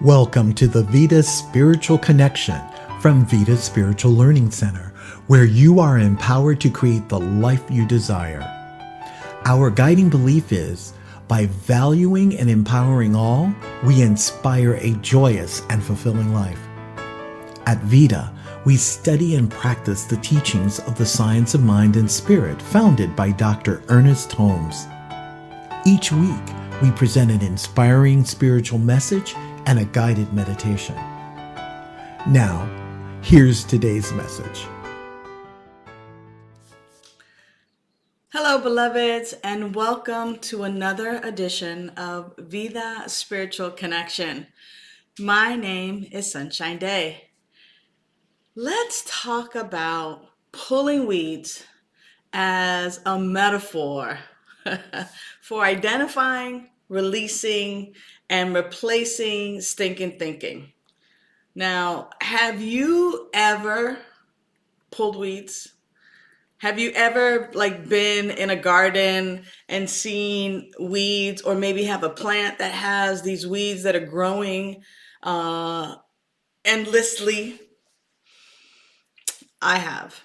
Welcome to the Vida Spiritual Connection from Vida Spiritual Learning Center, where you are empowered to create the life you desire. Our guiding belief is, by valuing and empowering all, we inspire a joyous and fulfilling life. At Vida, we study and practice the teachings of the science of mind and spirit founded by Dr. Ernest Holmes. Each week, we present an inspiring spiritual message and a guided meditation. Now, here's today's message. Hello, beloveds, and welcome to another edition of Vida Spiritual Connection. My name is Sunshine Daye. Let's talk about pulling weeds as a metaphor for identifying, releasing, and replacing stinking thinking. Now, have you ever pulled weeds? Have you ever been in a garden and seen weeds, or maybe have a plant that has these weeds that are growing endlessly? I have.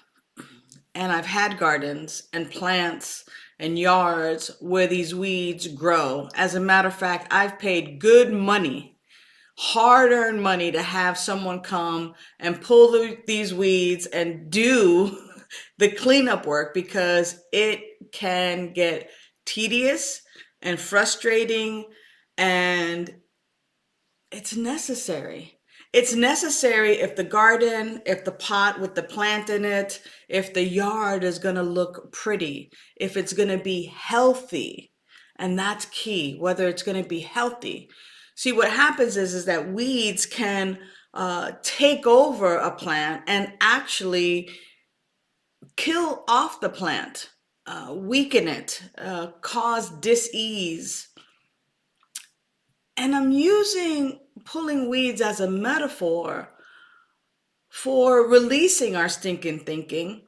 And I've had gardens and plants and yards where these weeds grow. As a matter of fact, I've paid good money, hard-earned money, to have someone come and pull these weeds and do the cleanup work, because it can get tedious and frustrating, and it's necessary. It's necessary if the garden, if the pot with the plant in it, if the yard is going to look pretty, if it's going to be healthy. And that's key, whether it's going to be healthy. See, what happens is that weeds can take over a plant and actually kill off the plant, weaken it, cause dis-ease. And I'm using pulling weeds as a metaphor for releasing our stinking thinking,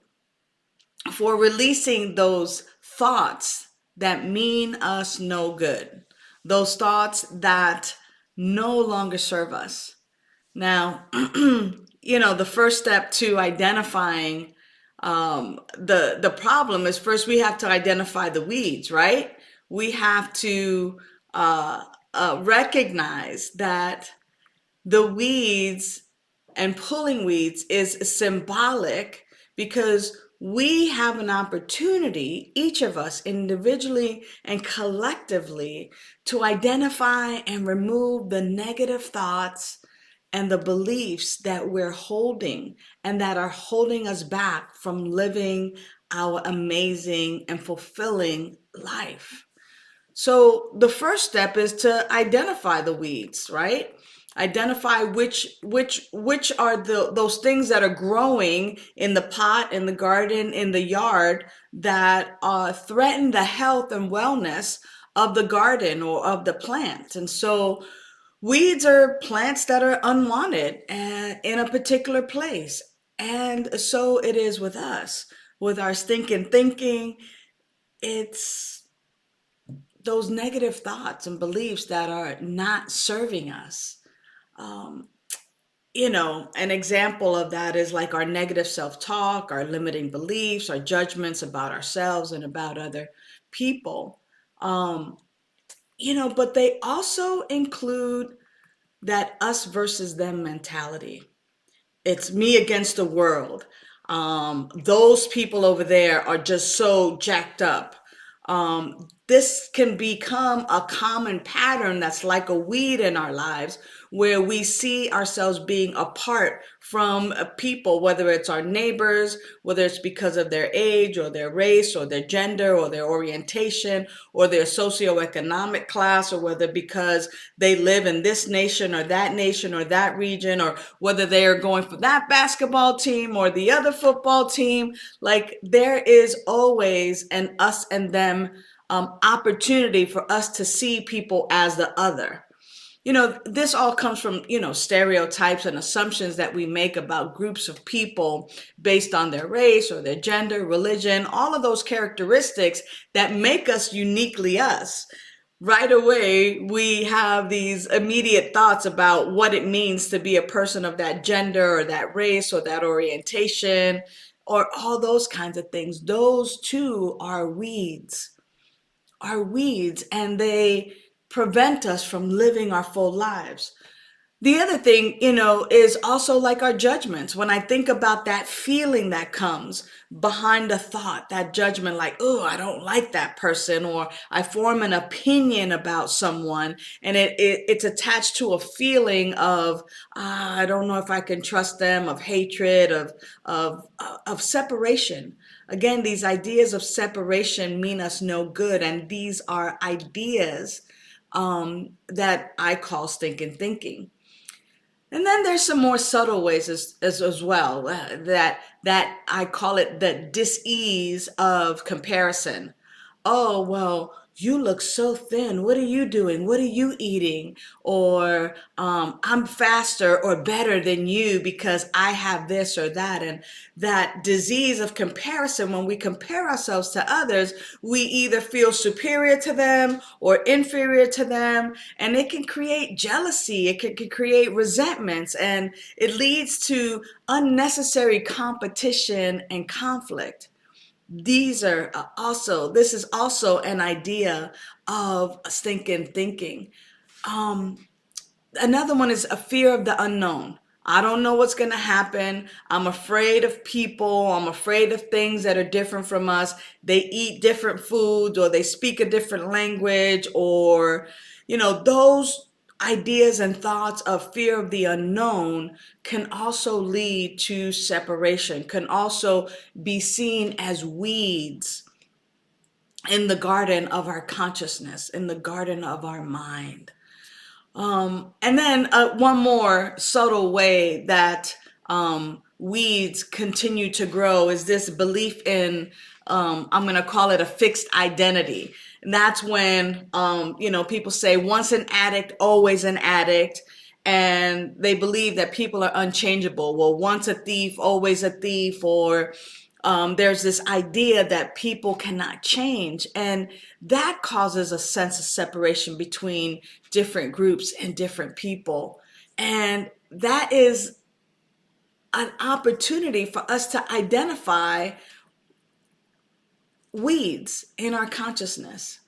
for releasing those thoughts that mean us no good, those thoughts that no longer serve us. Now, the first step to identifying the problem is, first we have to identify the weeds, right? We have to recognize that the weeds and pulling weeds is symbolic, because we have an opportunity, each of us individually and collectively, to identify and remove the negative thoughts and the beliefs that we're holding and that are holding us back from living our amazing and fulfilling life. So the first step is to identify the weeds, right? Identify which are those things that are growing in the pot, in the garden, in the yard, that threaten the health and wellness of the garden or of the plant. And so weeds are plants that are unwanted in a particular place. And so it is with us, with our stinking thinking. It's those negative thoughts and beliefs that are not serving us. An example of that is like our negative self-talk, our limiting beliefs, our judgments about ourselves and about other people. But they also include that us versus them mentality. It's me against the world. Those people over there are just so jacked up. This can become a common pattern that's like a weed in our lives, where we see ourselves being apart from people, whether it's our neighbors, whether it's because of their age or their race or their gender or their orientation or their socioeconomic class, or whether because they live in this nation or that region, or whether they are going for that basketball team or the other football team. Like, there is always an us and them opportunity for us to see people as the other. This all comes from, stereotypes and assumptions that we make about groups of people based on their race or their gender, religion, all of those characteristics that make us uniquely us. right away we have these immediate thoughts about what it means to be a person of that gender or that race or that orientation or all those kinds of things. Those too are weeds, and they prevent us from living our full lives. The other thing, is also like our judgments. When I think about that feeling that comes behind a thought, that judgment, like, oh, I don't like that person, or I form an opinion about someone, and it's attached to a feeling of, I don't know if I can trust them, of hatred, of separation. Again, these ideas of separation mean us no good, and these are ideas that I call stinking thinking. And then there's some more subtle ways as well, that I call it the dis-ease of comparison. Oh, well, you look so thin. What are you doing? What are you eating? Or I'm faster or better than you because I have this or that. And that disease of comparison, when we compare ourselves to others, we either feel superior to them or inferior to them. And it can create jealousy, it can create resentments, and it leads to unnecessary competition and conflict. This is also an idea of stinking thinking. Um, Another one is a fear of the unknown. I don't know what's going to happen. I'm afraid of people. I'm afraid of things that are different from us. They eat different foods, or they speak a different language, or, those ideas and thoughts of fear of the unknown can also lead to separation, can also be seen as weeds in the garden of our consciousness, in the garden of our mind. And then one more subtle way that weeds continue to grow is this belief in, I'm going to call it a fixed identity. And that's when, people say once an addict, always an addict. And they believe that people are unchangeable. Well, once a thief, always a thief, or there's this idea that people cannot change. And that causes a sense of separation between different groups and different people. And that is an opportunity for us to identify weeds in our consciousness.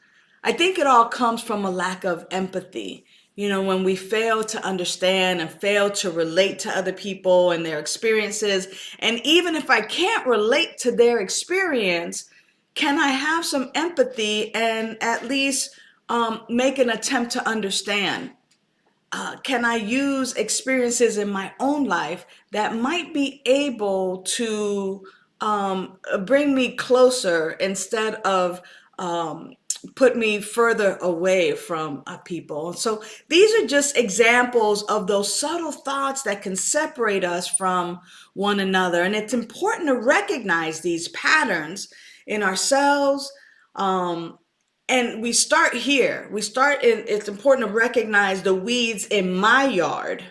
I think it all comes from a lack of empathy. When we fail to understand and fail to relate to other people and their experiences, and even if I can't relate to their experience, can I have some empathy and at least make an attempt to understand? Can I use experiences in my own life that might be able to bring me closer instead of put me further away from people? So these are just examples of those subtle thoughts that can separate us from one another. And it's important to recognize these patterns in ourselves. And we start here. It's important to recognize the weeds in my yard,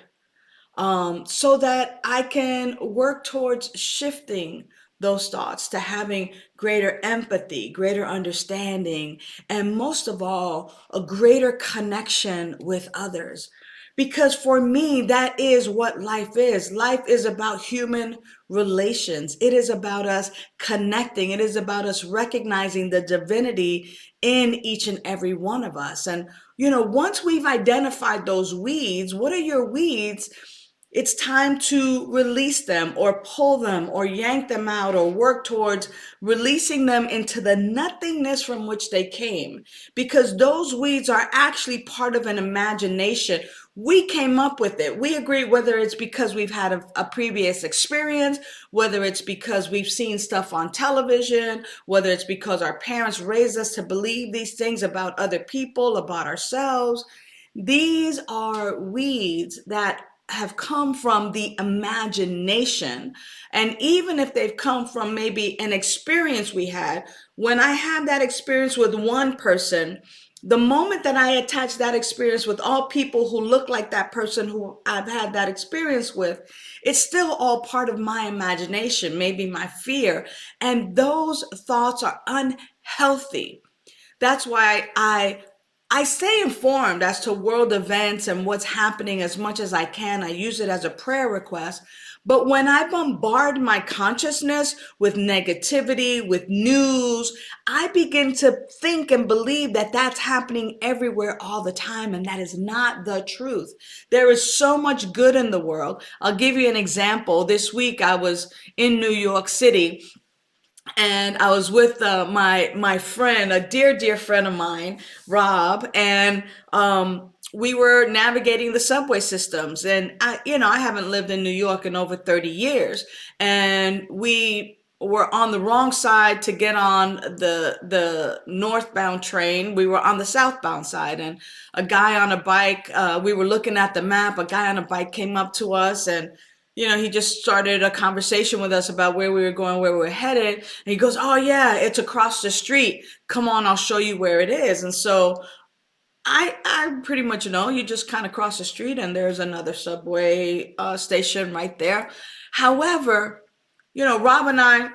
so that I can work towards shifting those thoughts to having greater empathy, greater understanding, and most of all, a greater connection with others. Because for me, that is what life is. Life is about human relations. It is about us connecting. It is about us recognizing the divinity in each and every one of us. And, once we've identified those weeds, what are your weeds? It's time to release them or pull them or yank them out or work towards releasing them into the nothingness from which they came. Because those weeds are actually part of an imagination. We came up with it. We agree, whether it's because we've had a previous experience, whether it's because we've seen stuff on television, whether it's because our parents raised us to believe these things about other people, about ourselves. These are weeds that have come from the imagination. And even if they've come from maybe an experience we had, when I have that experience with one person, the moment that I attach that experience with all people who look like that person who I've had that experience with, it's still all part of my imagination, maybe my fear. And those thoughts are unhealthy. That's why I I stay informed as to world events and what's happening as much as I can. I use it as a prayer request. But when I bombard my consciousness with negativity, with news, I begin to think and believe that that's happening everywhere all the time. And that is not the truth. There is so much good in the world. I'll give you an example. This week I was in New York City, and I was with my friend, a dear friend of mine, Rob, and we were navigating the subway systems. And I haven't lived in New York in over 30 years, and we were on the wrong side to get on the northbound train. We were on the southbound side, and a guy on a bike. We were looking at the map. A guy on a bike came up to us, and he just started a conversation with us about where we were going, where we were headed. And he goes, "Oh yeah, it's across the street. Come on, I'll show you where it is." And so I pretty much know, you just kind of cross the street and there's another subway station right there. However, Rob and I,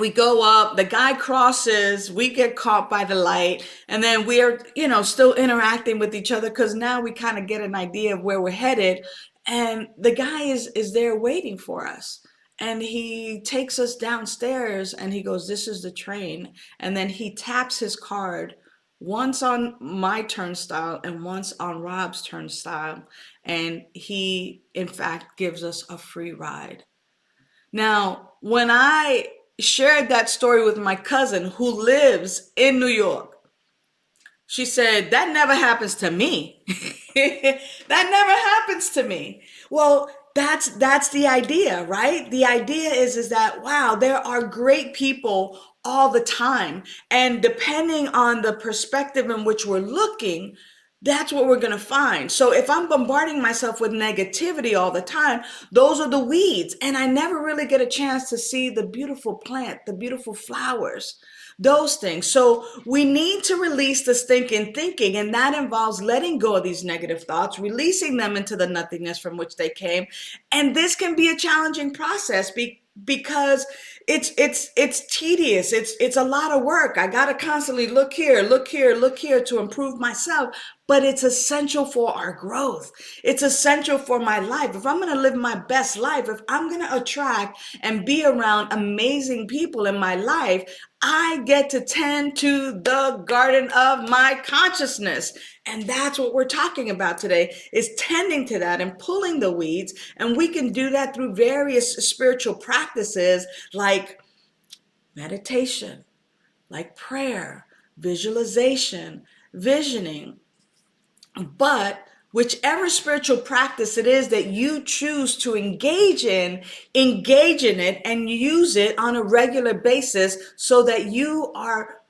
we go up, the guy crosses, we get caught by the light, and then we're, still interacting with each other because now we kind of get an idea of where we're headed. And the guy is there waiting for us. And he takes us downstairs and he goes, "This is the train." And then he taps his card once on my turnstile and once on Rob's turnstile. And he, in fact, gives us a free ride. Now, when I shared that story with my cousin who lives in New York, she said, "That never happens to me." That never happens to me. Well, that's the idea, right? The idea is that, wow, there are great people all the time. And depending on the perspective in which we're looking, that's what we're going to find. So if I'm bombarding myself with negativity all the time, those are the weeds. And I never really get a chance to see the beautiful plant, the beautiful flowers, those things. So we need to release the stinking thinking, and that involves letting go of these negative thoughts, releasing them into the nothingness from which they came. And this can be a challenging process because it's tedious. It's a lot of work. I got to constantly look here, look here, look here to improve myself. But it's essential for our growth. It's essential for my life. If I'm going to live my best life, if I'm going to attract and be around amazing people in my life, I get to tend to the garden of my consciousness. And that's what we're talking about today, is tending to that and pulling the weeds. And we can do that through various spiritual practices like meditation, like prayer, visualization, visioning. But whichever spiritual practice it is that you choose to engage in it and use it on a regular basis so that you are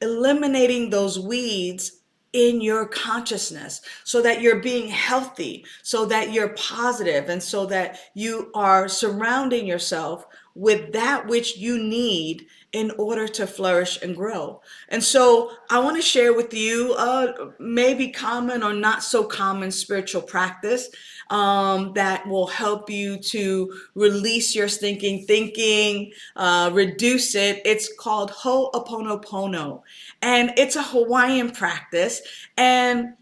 eliminating those weeds in your consciousness, so that you're being healthy, so that you're positive, and so that you are surrounding yourself with that which you need in order to flourish and grow. And so I want to share with you maybe common or not so common spiritual practice that will help you to release your stinking thinking, reduce it. It's called Ho'oponopono, and it's a Hawaiian practice. And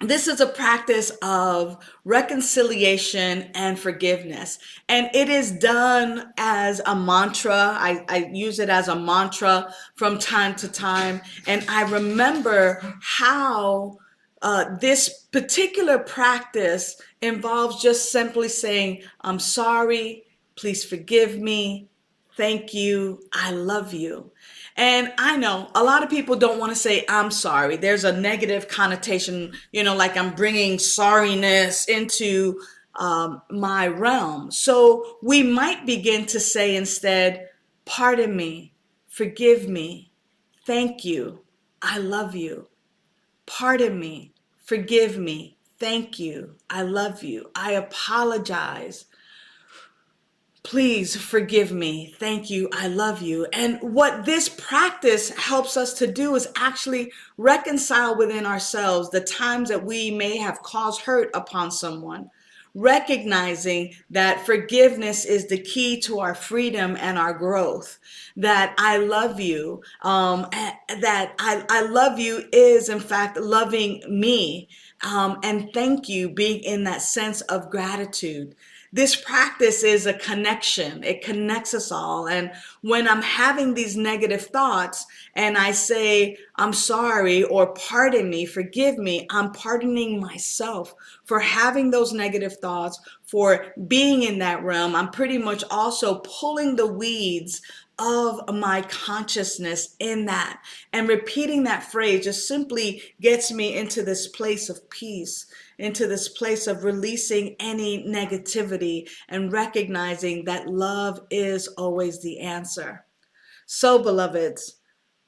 this is a practice of reconciliation and forgiveness. And it is done as a mantra. I use it as a mantra from time to time. And I remember how this particular practice involves just simply saying, "I'm sorry, please forgive me, thank you, I love you." And I know a lot of people don't want to say, "I'm sorry." There's a negative connotation, like I'm bringing sorriness into my realm. So we might begin to say instead, "Pardon me, forgive me, thank you, I love you. Pardon me, forgive me, thank you, I love you. I apologize. Please forgive me. Thank you. I love you." And what this practice helps us to do is actually reconcile within ourselves the times that we may have caused hurt upon someone. recognizing that forgiveness is the key to our freedom and our growth, that I love you, that I love you is in fact loving me, and thank you, being in that sense of gratitude. This practice is a connection. It connects us all. And when I'm having these negative thoughts and I say, I'm sorry, or pardon me, forgive me, I'm pardoning myself for having those negative thoughts, for being in that realm. I'm pretty much also pulling the weeds of my consciousness in that. And repeating that phrase just simply gets me into this place of peace, into this place of releasing any negativity and recognizing that love is always the answer. So, beloveds,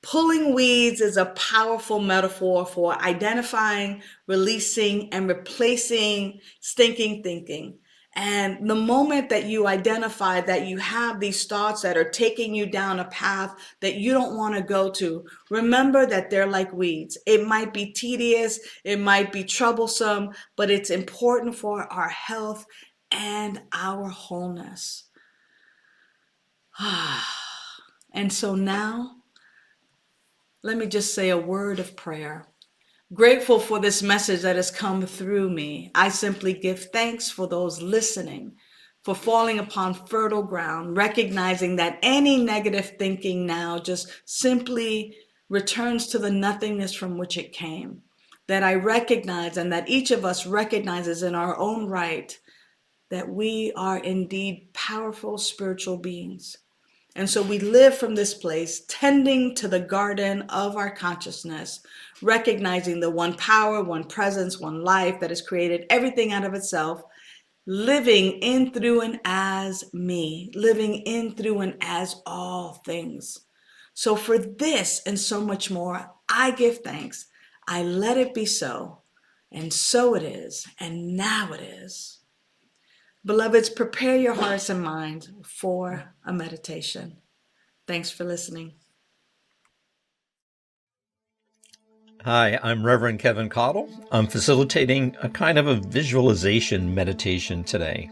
pulling weeds is a powerful metaphor for identifying, releasing, and replacing stinking thinking. And the moment that you identify that you have these thoughts that are taking you down a path that you don't want to go to, remember that they're like weeds. It might be tedious, it might be troublesome, but it's important for our health and our wholeness. And so now, let me just say a word of prayer. Grateful for this message that has come through me. I simply give thanks for those listening, for falling upon fertile ground, recognizing that any negative thinking now just simply returns to the nothingness from which it came. That I recognize, and that each of us recognizes in our own right, that we are indeed powerful spiritual beings. And so we live from this place, tending to the garden of our consciousness, recognizing the one power, one presence, one life that has created everything out of itself, living in, through, and as me, living in, through, and as all things. So for this and so much more, I give thanks. I let it be so. And so it is. And now it is. Beloveds, prepare your hearts and minds for a meditation. Thanks for listening. Hi, I'm Reverend Keven Kadel. I'm facilitating a kind of a visualization meditation today.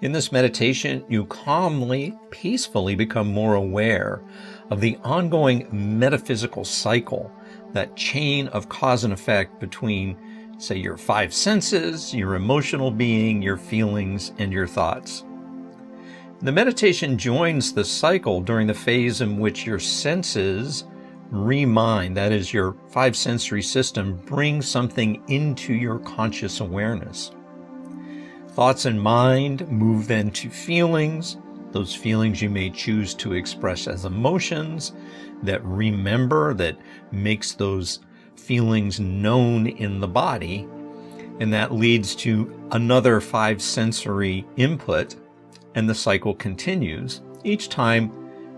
In this meditation, you calmly, peacefully become more aware of the ongoing metaphysical cycle, that chain of cause and effect between, say, your five senses, your emotional being, your feelings, and your thoughts. The meditation joins the cycle during the phase in which your senses remind, that is, your five sensory system, bring something into your conscious awareness. Thoughts and mind move then to feelings. Those feelings you may choose to express as emotions, that remember, that makes those feelings known in the body, and that leads to another five sensory input, and the cycle continues, each time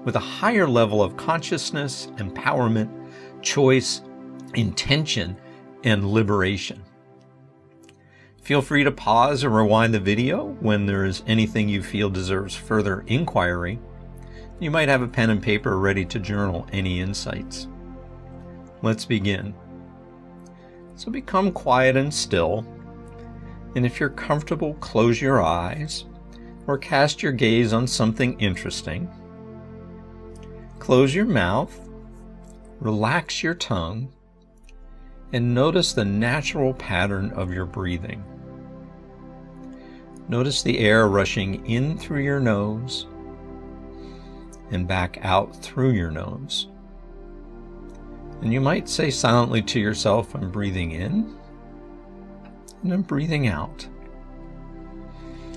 with a higher level of consciousness, empowerment, choice, intention, and liberation. Feel free to pause or rewind the video when there is anything you feel deserves further inquiry. You might have a pen and paper ready to journal any insights. Let's begin. So become quiet and still, and if you're comfortable, close your eyes or cast your gaze on something interesting. Close your mouth, relax your tongue, and notice the natural pattern of your breathing. Notice the air rushing in through your nose and back out through your nose. And you might say silently to yourself, I'm breathing in and I'm breathing out.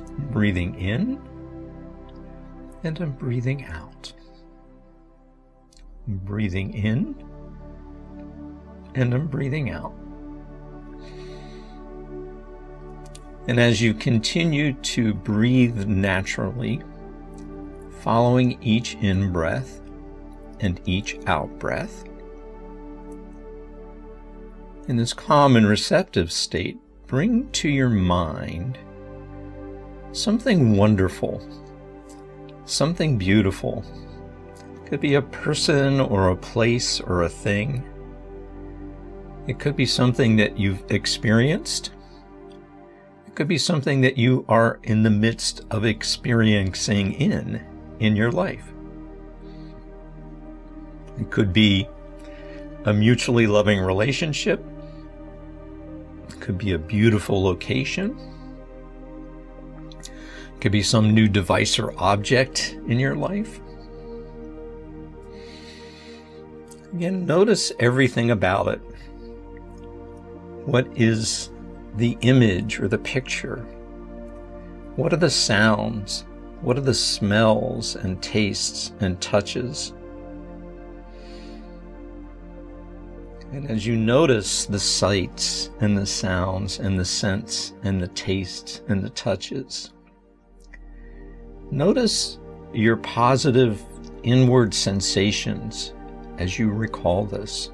I'm breathing in and I'm breathing out. I'm breathing in and I'm breathing out. And as you continue to breathe naturally, following each in-breath and each out-breath, in this calm and receptive state, bring to your mind something wonderful, something beautiful. It could be a person or a place or a thing. It could be something that you've experienced. It It could be something that you are in the midst of experiencing in your life. It could be a mutually loving relationship. It could be a beautiful location. It could be some new device or object in your life. Again, notice everything about it. What is the image or the picture? What are the sounds? What are the smells and tastes and touches? And as you notice the sights and the sounds and the scents and the tastes and the touches, notice your positive inward sensations as you recall this.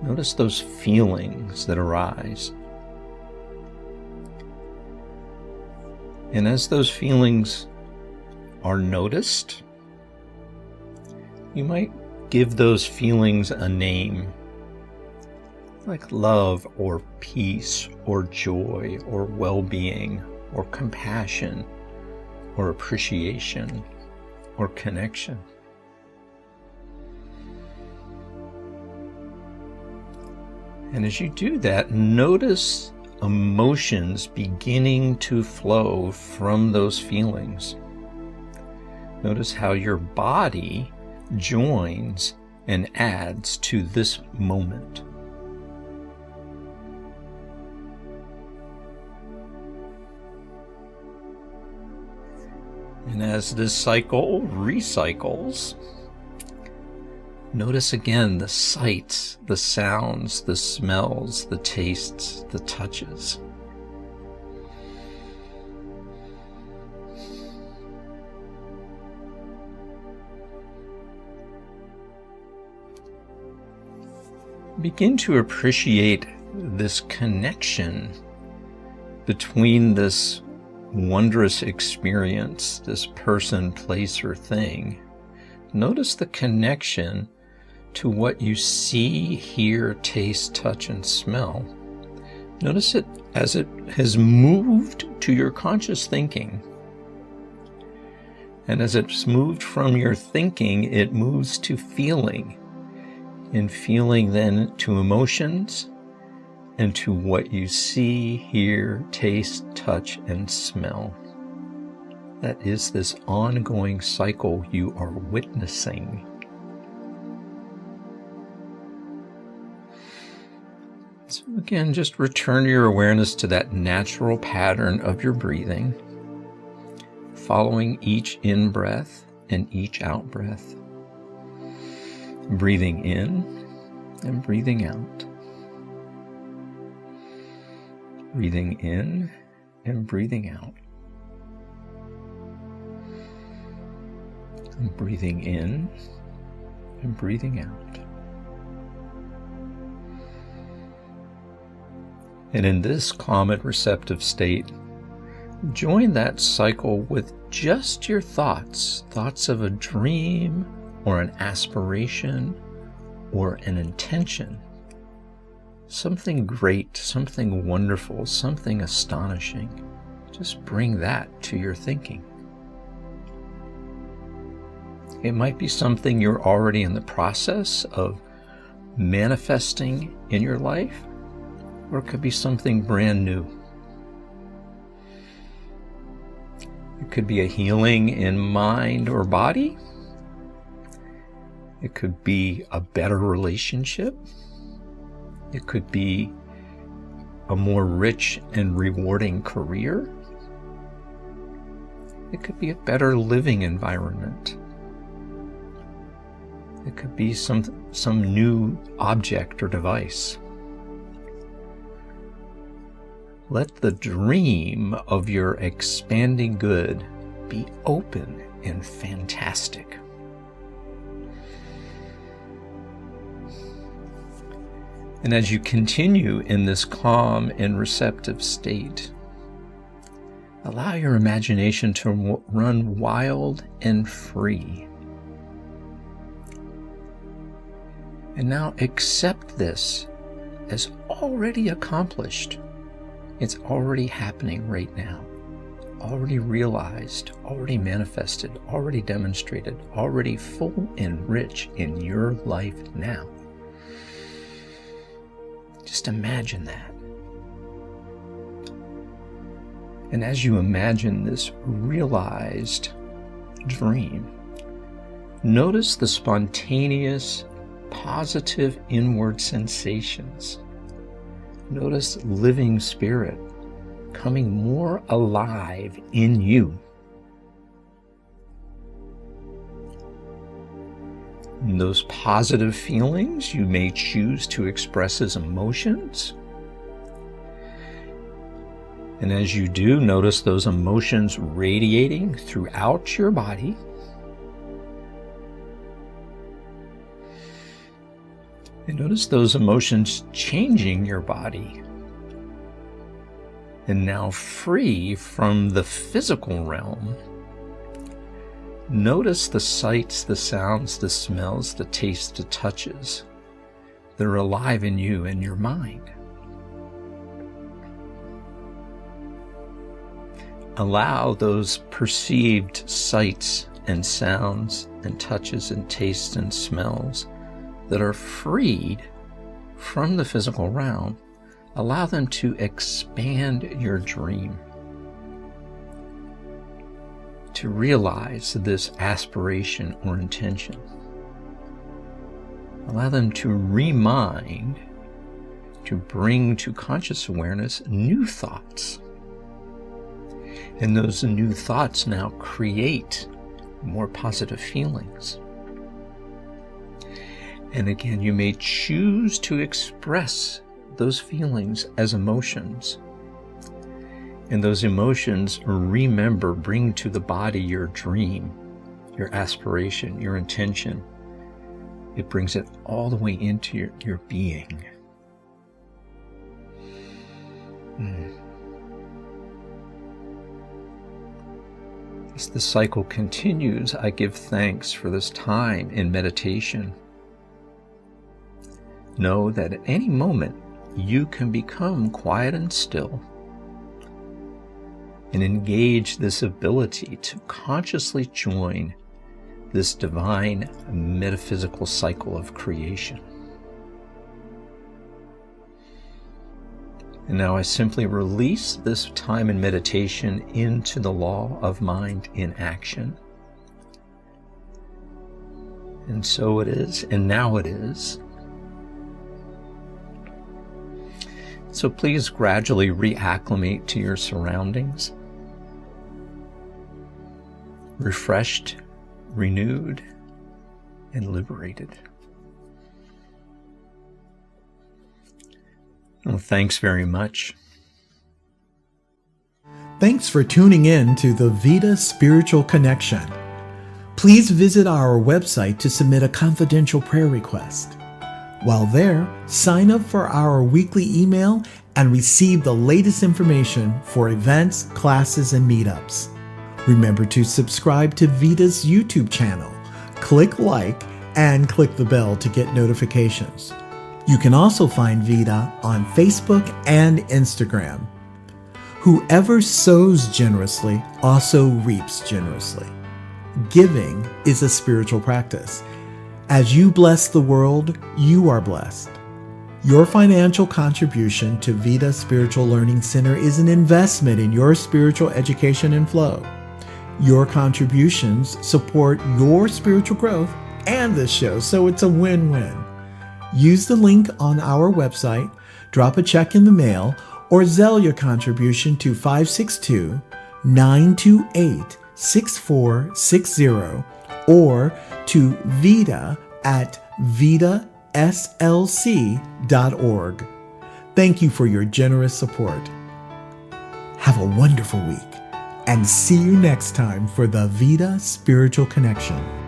Notice those feelings that arise. And as those feelings are noticed, you might give those feelings a name, like love or peace or joy or well-being or compassion or appreciation or connection. And as you do that, notice emotions beginning to flow from those feelings. Notice how your body joins and adds to this moment. And as this cycle recycles, notice again the sights, the sounds, the smells, the tastes, the touches. Begin to appreciate this connection between this wondrous experience, this person, place, or thing. Notice the connection to what you see, hear, taste, touch, and smell. Notice it as it has moved to your conscious thinking. And as it's moved from your thinking, it moves to feeling. And feeling then to emotions and to what you see, hear, taste, touch, and smell. That is this ongoing cycle you are witnessing. So again, just return your awareness to that natural pattern of your breathing, following each in-breath and each out-breath. Breathing in and breathing out. Breathing in and breathing out. And breathing in and breathing out. And in this calm and receptive state, join that cycle with just your thoughts of a dream or an aspiration or an intention. Something great, something wonderful, something astonishing. Just bring that to your thinking. It might be something you're already in the process of manifesting in your life, or it could be something brand new. It could be a healing in mind or body. It could be a better relationship. It could be a more rich and rewarding career. It could be a better living environment. It could be some new object or device. Let the dream of your expanding good be open and fantastic. And as you continue in this calm and receptive state, allow your imagination to run wild and free. And now accept this as already accomplished. It's already happening right now. Already realized, already manifested, already demonstrated, already full and rich in your life now. Just imagine that. And as you imagine this realized dream, notice the spontaneous, positive inward sensations. Notice living spirit coming more alive in you. And those positive feelings you may choose to express as emotions. And as you do, notice those emotions radiating throughout your body. And notice those emotions changing your body. And now free from the physical realm, notice the sights, the sounds, the smells, the tastes, the touches that are alive in you and your mind. Allow those perceived sights and sounds and touches and tastes and smells that are freed from the physical realm, allow them to expand your dream, to realize this aspiration or intention. Allow them to remind, to bring to conscious awareness new thoughts. And those new thoughts now create more positive feelings. And again, you may choose to express those feelings as emotions. And those emotions, remember, bring to the body your dream, your aspiration, your intention. It brings it all the way into your being. As the cycle continues, I give thanks for this time in meditation. Know that at any moment you can become quiet and still and engage this ability to consciously join this divine metaphysical cycle of creation. And now I simply release this time in meditation into the law of mind in action. And so it is, and now it is. So please gradually reacclimate to your surroundings, refreshed, renewed, and liberated. Well, thanks very much. Thanks for tuning in to the Vida Spiritual Connection. Please visit our website to submit a confidential prayer request. While there, sign up for our weekly email and receive the latest information for events, classes, and meetups. Remember to subscribe to Vida's YouTube channel, click like, and click the bell to get notifications. You can also find Vida on Facebook and Instagram. Whoever sows generously also reaps generously. Giving is a spiritual practice. As you bless the world, you are blessed. Your financial contribution to Vida Spiritual Learning Center is an investment in your spiritual education and flow. Your contributions support your spiritual growth and this show, so it's a win-win. Use the link on our website, drop a check in the mail, or Zelle your contribution to 562-928-6460 or to vida@vidaslc.org. Thank you for your generous support. Have a wonderful week and see you next time for the Vida Spiritual Connection.